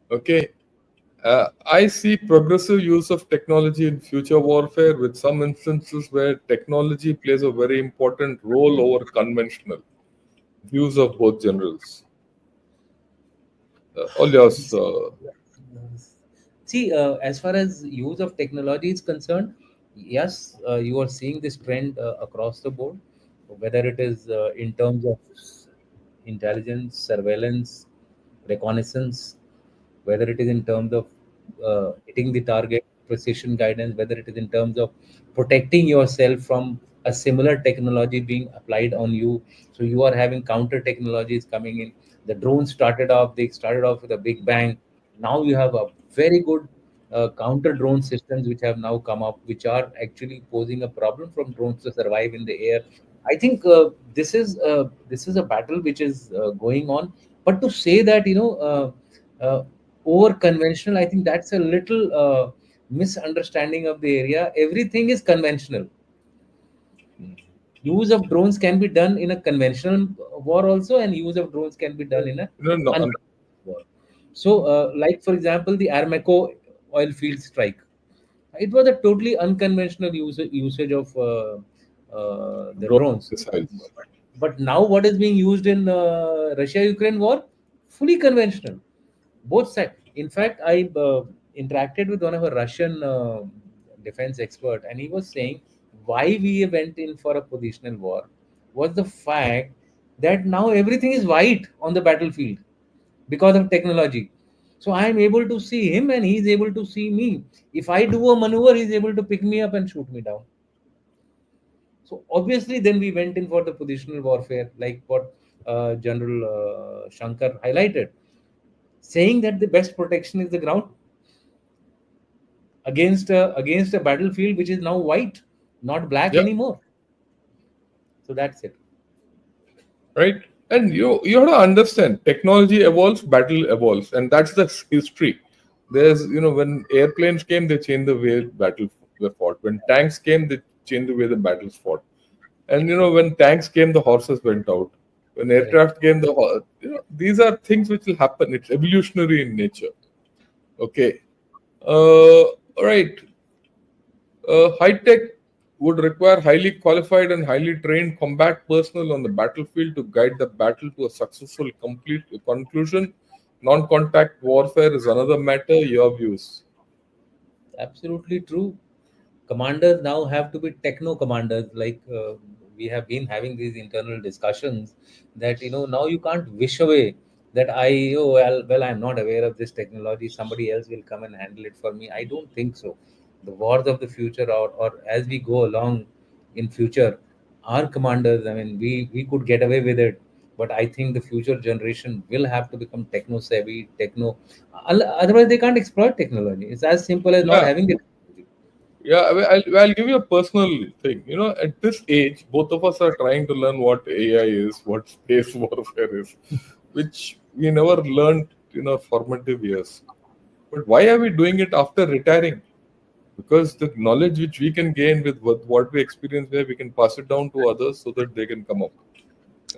Okay. I see progressive use of technology in future warfare with some instances where technology plays a very important role over conventional views of both generals. All yours. See, as far as use of technology is concerned, Yes, you are seeing this trend across the board, whether it is in terms of intelligence, surveillance, reconnaissance, whether it is in terms of hitting the target, precision guidance, whether it is in terms of protecting yourself from a similar technology being applied on you. So you are having counter technologies coming in. The drones they started off with a big bang. Now you have a very good counter drone systems which have now come up, which are actually posing a problem from drones to survive in the air. I think this is a battle which is going on. But to say that over conventional, I think that's a little misunderstanding of the area. Everything is conventional. Use of drones can be done in a conventional war also, and use of drones can be done in a No, unconventional war. So like for example, the Armeco oil field strike, it was a totally unconventional usage of the drone drones. missiles. But now what is being used in Russia Ukraine war, fully conventional, both sides. In fact, I interacted with one of a Russian defense expert, and he was saying why we went in for a positional war was the fact that now everything is white on the battlefield because of technology. So I am able to see him and he is able to see me. If I do a maneuver, he is able to pick me up and shoot me down. So obviously, then we went in for the positional warfare, like what General Shankar highlighted, saying that the best protection is the ground against a battlefield which is now white, not black Yeah, anymore. So that's it. right. And you have to understand, technology evolves, battle evolves, and that's the history. There's when airplanes came, they changed the way battle were fought. When tanks came, they changed the way the battles fought. And when tanks came, the horses went out. When Correct. aircraft came, these are things which will happen. It's evolutionary in nature. Okay. All right. High tech would require highly qualified and highly trained combat personnel on the battlefield to guide the battle to a successful complete conclusion. Non-contact warfare is another matter. Your views? Absolutely true. Commanders now have to be techno commanders. Like we have been having these internal discussions that now you can't wish away that well, I'm not aware of this technology. Somebody else will come and handle it for me. I don't think so. The wars of the future, or as we go along in future, our commanders. I mean, we could get away with it, but I think the future generation will have to become techno savvy, techno. Otherwise, they can't exploit technology. It's as simple as not Yeah, having the technology. yeah. I'll give you a personal thing. At this age, both of us are trying to learn what AI is, what space warfare is, which we never learned in our formative years. But why are we doing it after retiring? Because the knowledge which we can gain with what we experience there, we can pass it down to others so that they can come up,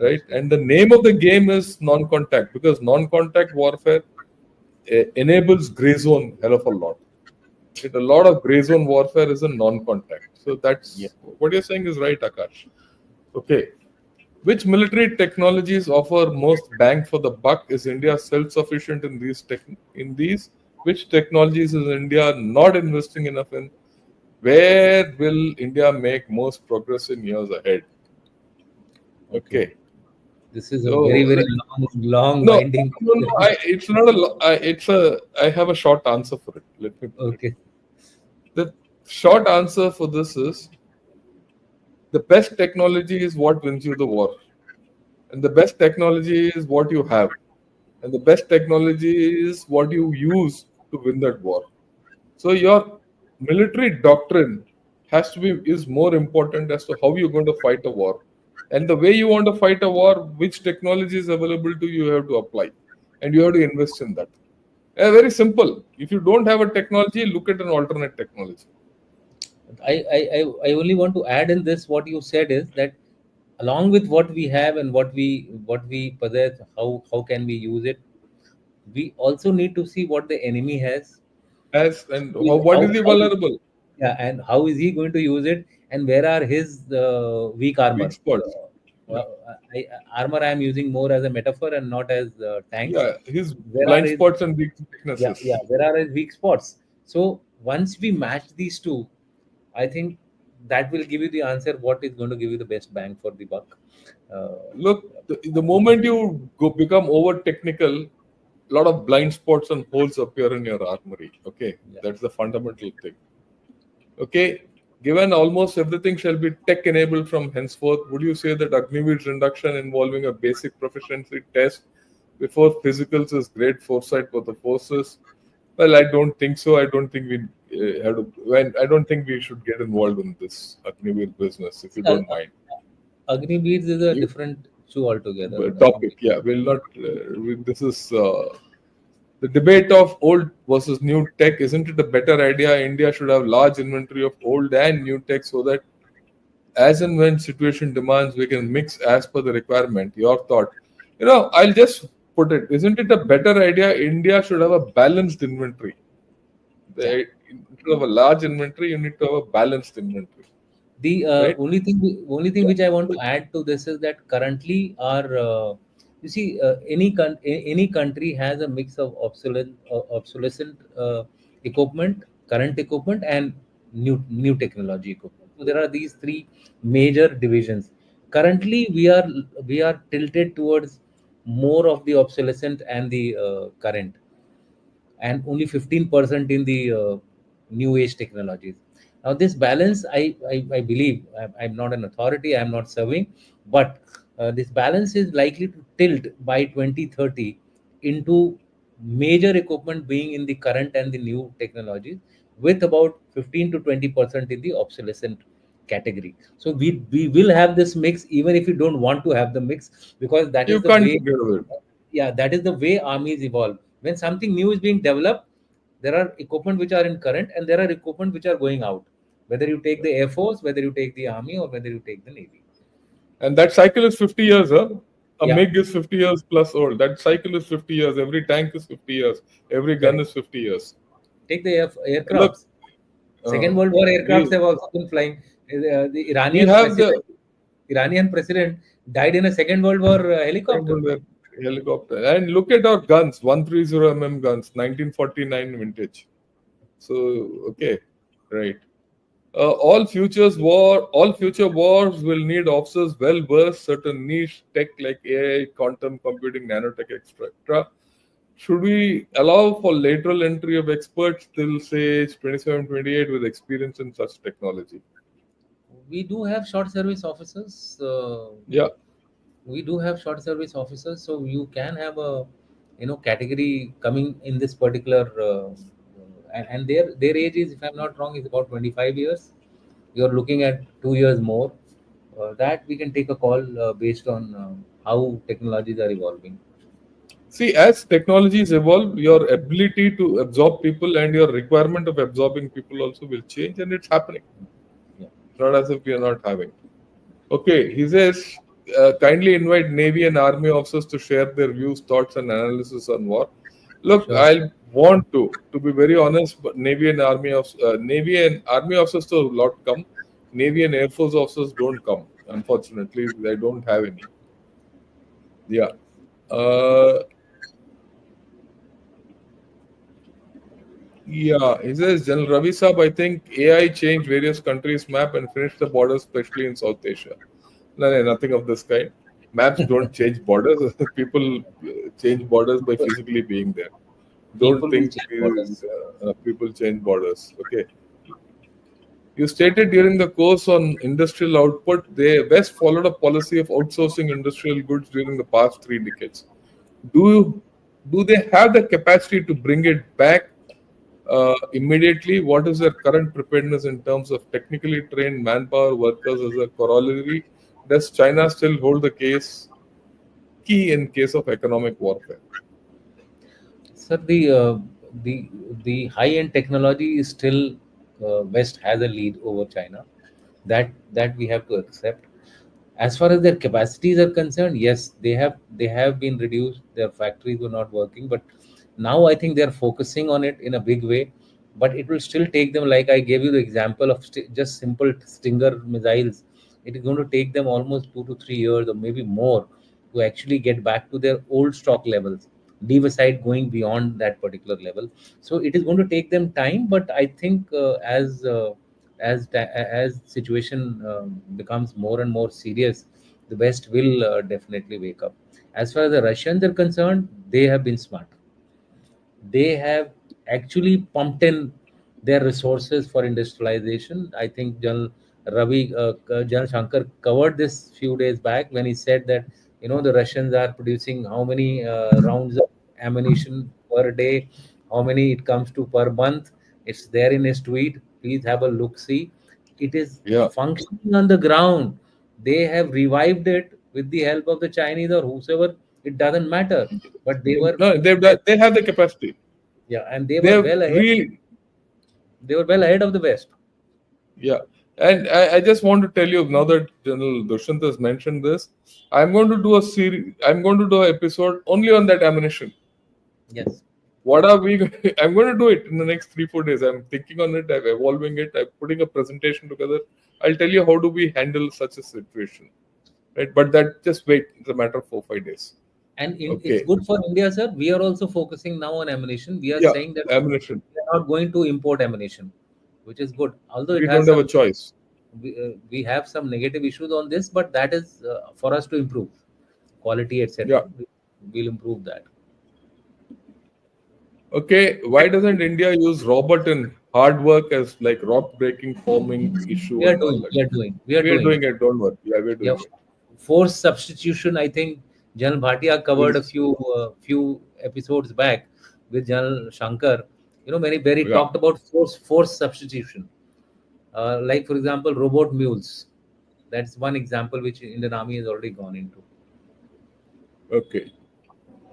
right? Absolutely. And the name of the game is non-contact, because non-contact warfare enables gray zone hell of a lot. A lot of gray zone warfare is a non-contact. So Yeah. that's what you're saying is right, Akash. Okay. Which military technologies offer most bang for the buck? Is India self-sufficient in these? Which technologies is India not investing enough in? Where will India make most progress in years ahead? Okay. Okay, This is a very, so very long, no, winding. no, no. It's not it's a. I have a short answer for it. Let me put it. Okay. The short answer for this is the best technology is what wins you the war, and the best technology is what you have, and the best technology is what you use to win that war. So your military doctrine has to be is more important as to how you're going to fight a war. And the way you want to fight a war, which technology is available to you, you have to apply. And you have to invest in that. Very simple. If you don't have a technology, look at an alternate technology. I only want to add in this what you said is that along with what we have and what we possess, how can we use it? We also need to see what the enemy has. As and what How, is the how vulnerable? Yeah, and how is he going to use it, and where are his weak Weak armor? spots. Yeah. Armor I am using more as a metaphor and not as tanks. Yeah. His Where are blind his spots and Yeah, weaknesses. where are his weak spots? So once we match these two, I think that will give you the answer what is going to give you the best bang for the buck. Uh, Look, the moment you go become over technical, a lot of blind spots and holes appear in your armory. Okay, yeah. that's the fundamental thing. Okay, given almost everything shall be tech enabled from henceforth, would you say that Agniveer's induction involving a basic proficiency test before physicals is great foresight for the forces? Well, I don't think so. I don't think we have to. I don't think we should get involved in this Agniveer business, if you Uh, don't mind. Agni Beads is a You, different show altogether. topic, yeah. We'll not. This is the debate of old versus new tech. Isn't it a better idea? India should have large inventory of old and new tech so that as and when situation demands, we can mix as per the requirement. Your thought? I'll just put it. Isn't it a better idea? India should have a balanced inventory. Yeah. Instead of a large inventory, you need to have a balanced inventory, The right? only thing which I want to add to this is that currently our you see any country has a mix of obsolescent equipment, current equipment, and new technology equipment. So there are these three major divisions. Currently, we are tilted towards more of the obsolescent and the current, and only 15% in the new age technologies. Now, this balance, I believe, I'm not an authority, I'm not serving, but this balance is likely to tilt by 2030 into major equipment being in the current and the new technologies, with about 15 to 20% in the obsolescent category. So we will have this mix even if we don't want to have the mix, because that You is the can't way, get away. yeah, that is the way armies evolve. When something new is being developed, there are equipment which are in current and there are equipment which are going out, whether you take the air force, whether you take the army, or whether you take the navy. And that cycle is 50 years, huh? A Yeah, MiG is 50 years plus old. That cycle is 50 years. Every tank is 50 years. Every gun correct. is 50 years. Take the Look, aircrafts. Second World War aircrafts we have also been flying. The we have the Iranian president died in a Second World War helicopter. helicopter. And look at our guns, 130 guns, 1949 vintage. So, okay, right. All future wars will need officers well versed certain niche tech like AI, quantum computing, nanotech, etc. Should we allow for lateral entry of experts till say age 27, 28 with experience in such technology? We do have short service officers. Yeah. So you can have a category coming in this particular and their age is, if I'm not wrong, is about 25 years. You're looking at 2 years more. That we can take a call based on how technologies are evolving. See, as technologies evolve, your ability to absorb people and your requirement of absorbing people also will change, and it's happening. Yeah, It's not as if we are not having. Okay, he says, kindly invite Navy and Army officers to share their views, thoughts, and analysis on war. Look, sure. I want to be very honest, but Navy and Army officers to a lot come. Navy and Air Force officers don't come. Unfortunately, they don't have any. Yeah. Uh, Yeah, he says, General Ravi Saab, I think AI changed various countries' map and finished the borders, especially in South Asia. No, nothing of this kind. Maps don't change borders. People change borders by physically being there. Don't People will think change borders. people change borders. Okay. You stated during the course on industrial output, they West followed a policy of outsourcing industrial goods during the past 3 decades. Do do they have the capacity to bring it back immediately? What is their current preparedness in terms of technically trained manpower workers as a corollary? Does China still hold the key in case of economic warfare? Sir, the high-end technology is still, West has a lead over China. That we have to accept. As far as their capacities are concerned, yes, they have been reduced. Their factories were not working, but now I think they are focusing on it in a big way. But it will still take them, like I gave you the example of just simple Stinger missiles. It is going to take them almost 2 to 3 years or maybe more to actually get back to their old stock levels, leave aside going beyond that particular level. So it is going to take them time, but I think as situation becomes more and more serious, the West will definitely wake up. As far as the Russians are concerned, they have been smart. They have actually pumped in their resources for industrialization. I think General Shankar covered this few days back when he said that the Russians are producing how many rounds of ammunition per day, how many it comes to per month. It's there in his tweet. Please have a look. See, it is Yeah. functioning on the ground. They have revived it with the help of the Chinese or whosoever. It doesn't matter, but they were No, they have the capacity. yeah, and they They were have well ahead. really, They were well ahead of the West. yeah. And I just want to tell you now that General Dushyant has mentioned this, I'm going to do a series. I'm going to do an episode only on that ammunition. Yes. What are we? I'm going to do it in the next 3-4 days. I'm thinking on it. I'm evolving it. I'm putting a presentation together. I'll tell you how do we handle such a situation, right? But that just wait. It's a matter of 4-5 days. And it's Okay. good for India, sir. We are also focusing now on ammunition. We are Yeah, saying that ammunition. we are not going to import ammunition, which is good. Although it We has don't have a some, choice. we have some negative issues on this, but that is for us to improve quality, Yeah. etc. We'll improve that. Okay. Why doesn't India use robot and hard work as like rock breaking, forming issue We are and all doing. that? We are doing. We are We are doing doing it. it. Don't worry. Yeah, we're Yeah, doing it. force substitution. I think Janal Bhatia covered a Is few episodes back with Janal Shankar. Where he yeah. talked about force substitution. Like for example, robot mules. That's one example which Indian Army has already gone into. Okay.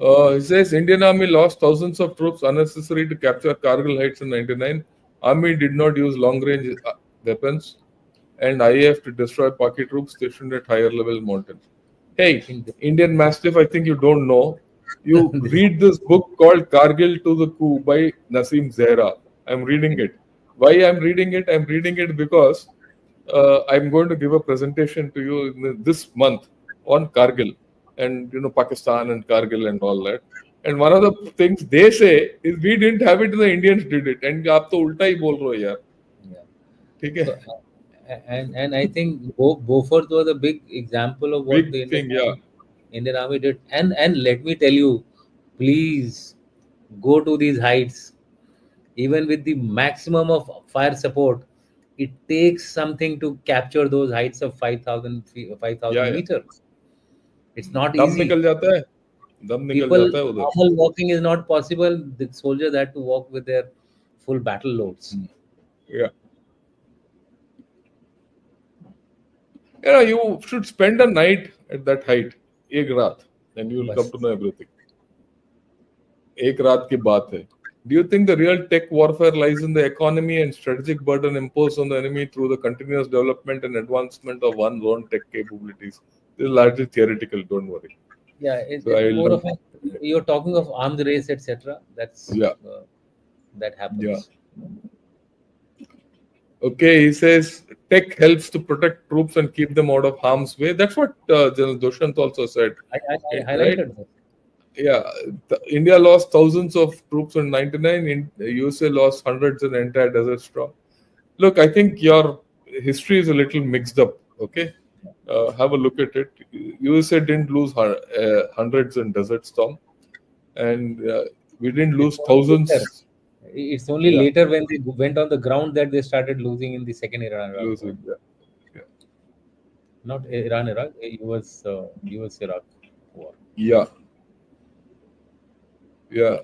It says Indian Army lost thousands of troops unnecessary to capture Kargil Heights in '99. Army did not use long-range weapons, and IAF to destroy Paki troops stationed at higher level mountains. I Hey, think Indian Mastiff, I think you don't know. You this, read this book called Kargil to the Coup by Naseem Zehra. I'm reading it. Why I'm reading it? I'm reading it because I'm going to give a presentation to you this month on Kargil and Pakistan and Kargil and all that. And one of the things they say is we didn't have it, the Indians did it. And आप तो उल्टा ही बोल रहे हो यार, yeah. ठीक है? So, and I think Beaufort was a big example of what Big the thing, yeah, Indian Army did. And let me tell you, please go to these heights. Even with the maximum of fire support, it takes something to capture those heights of 5,000 yeah. meters. It's not दम easy. निकल जाता है, दम निकल People, जाता है उधर. normal walking is not possible. The soldiers had to walk with their full battle loads. Yeah. You should spend a night at that height, एक रात, and you will come बस. to know everything. एक रात की बात है. Do you think the real tech warfare lies in the economy and strategic burden imposed on the enemy through the continuous development and advancement of one's own tech capabilities? This is largely theoretical, don't worry. Yeah, So I it's will more not. of a, you're talking of arms race, etc. Yeah, That yeah. happens. Okay, he says tech helps to protect troops and keep them out of harm's way. That's what General Dushyant also said, I right? highlighted that. Yeah, India lost thousands of troops in '99. USA lost hundreds in entire Desert Storm. Look, I think your history is a little mixed up. Okay, have a look at it. USA didn't lose hundreds in Desert Storm, and we didn't It's lose only later. thousands. It's only Yeah, later when they went on the ground that they started losing in the second Iran-Iraq war. losing. Yeah, yeah, Not Iran-Iraq, US-Iraq war. yeah. Yeah.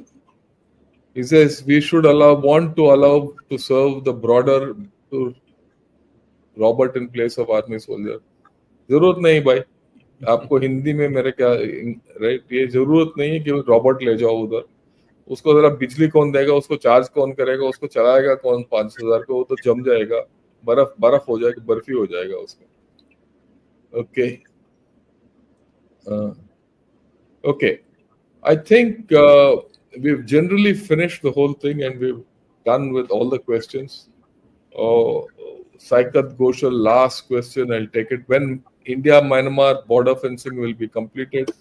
He says we should want to allow to serve the broader to Robert in place of army soldier. जरूरत नहीं भाई, आपको हिंदी में मेरे क्या right, ये जरूरत नहीं है कि रॉबोट ले जाओ उधर. उसको जरा बिजली कौन देगा, उसको चार्ज कौन करेगा, उसको चलाएगा कौन 5,000 को, वो तो जम जाएगा, बर्फ बर्फ हो जाएगा, बर्फी हो जाएगा उसका. Okay, okay. I think we've generally finished the whole thing and we've done with all the questions. Saikat Ghoshal, last question, I'll take it. When India-Myanmar border fencing will be completed,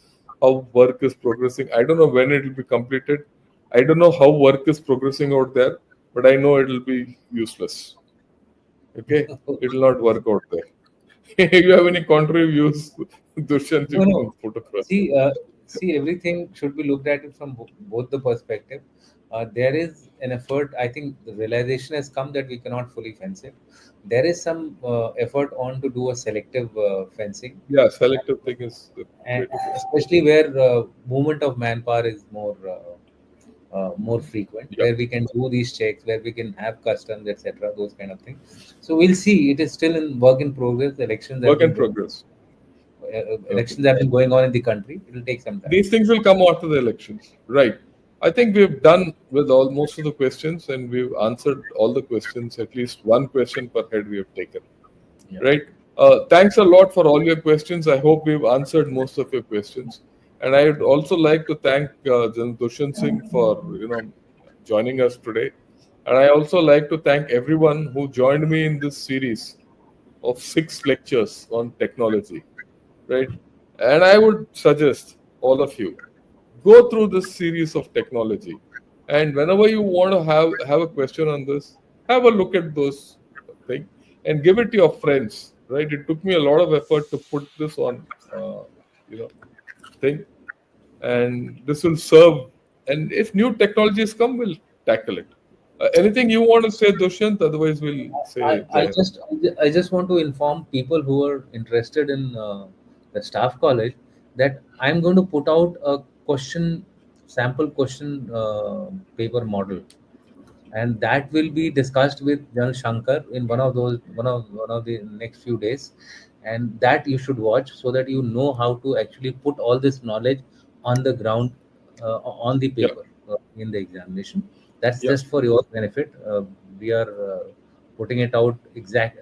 how work is progressing? I don't know when it will be completed. I don't know how work is progressing out there, but I know it will be useless. Okay, it will not work out there. You have any contrary views, Dushyant? You No, can no. put across. See, everything should be looked at it from both the perspective. There is an effort. I think the realization has come that we cannot fully fence it. There is some effort on to do a selective fencing, Yeah, selective thing is the way and to go. especially where movement of manpower is more frequent, Yeah, where we can do these checks, where we can have customs, etc. Those kind of things. So we'll see. It is still in work in progress. Elections have work in been progress. Okay. elections have been going on in the country. It will take some time. These things will come after the elections, right? I think we've done with all most of the questions, and we've answered all the questions. At least one question per head we have taken, Yeah. right? Thanks a lot for all your questions. I hope we've answered most of your questions, and I would also like to thank Jan Dushyant Singh for joining us today, and I also like to thank everyone who joined me in this series of 6 lectures on technology, right? And I would suggest all of you go through this series of technology, and whenever you want to have a question on this, have a look at those things and give it to your friends, right? It took me a lot of effort to put this on you know thing, and this will serve. And if new technologies come, we'll tackle it. Anything you want to say, Dushyant? Otherwise, we'll I, say I Jai Hind. just I just want to inform people who are interested in the staff college that I'm going to put out a sample question paper model, and that will be discussed with General Shankar in one of the next few days, and that you should watch so that you know how to actually put all this knowledge on the ground, on the Yeah, paper, in the examination. That's yeah, just for your benefit. We are putting it out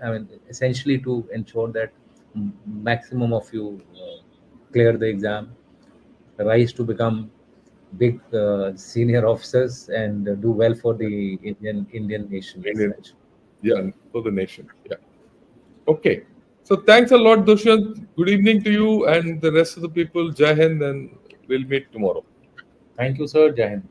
I mean, essentially to ensure that maximum of you clear the exam, rise to become big senior officers, and do well for the Indian nation as Indian, such. yeah, for the nation. Yeah. Okay. So thanks a lot, Dushyant. Good evening to you and the rest of the people. Jai Hind, and we'll meet tomorrow. Thank you, sir. Jai Hind.